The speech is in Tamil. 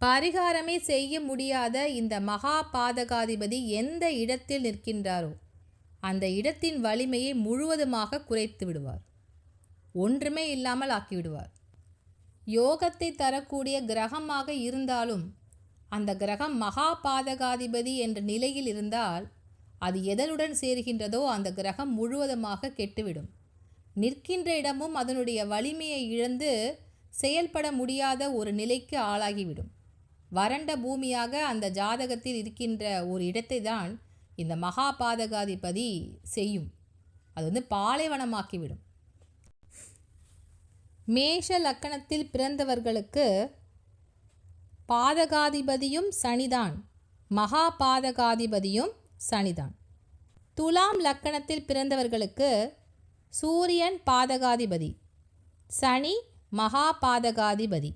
பரிகாரமே செய்ய முடியாத இந்த மகா பாதகாதிபதி எந்த இடத்தில் நிற்கின்றாரோ அந்த இடத்தின் வலிமையை முழுவதுமாக குறைத்து விடுவார், ஒன்றுமே இல்லாமல் ஆக்கிவிடுவார். யோகத்தை தரக்கூடிய கிரகமாக இருந்தாலும் அந்த கிரகம் மகா பாதகாதிபதி என்ற நிலையில் இருந்தால் அது எதனுடன் சேர்கின்றதோ அந்த கிரகம் முழுவதுமாக கெட்டுவிடும். நிற்கின்ற இடமும் அதனுடைய வலிமையை இழந்து செயல்பட முடியாத ஒரு நிலைக்கு ஆளாகிவிடும். வறண்ட பூமியாக அந்த ஜாதகத்தில் இருக்கின்ற ஒரு இடத்தை தான் இந்த மகா பாதகாதிபதி செய்யும். அது பாலைவனமாக்கிவிடும். மேஷ லக்கணத்தில் பிறந்தவர்களுக்கு பாதகாதிபதியும் சனிதான், மகா பாதகாதிபதியும் சனிதான். துலாம் லக்கணத்தில் பிறந்தவர்களுக்கு சூரியன் பாதகாதிபதி, சனி மகா பாதகாதிபதி.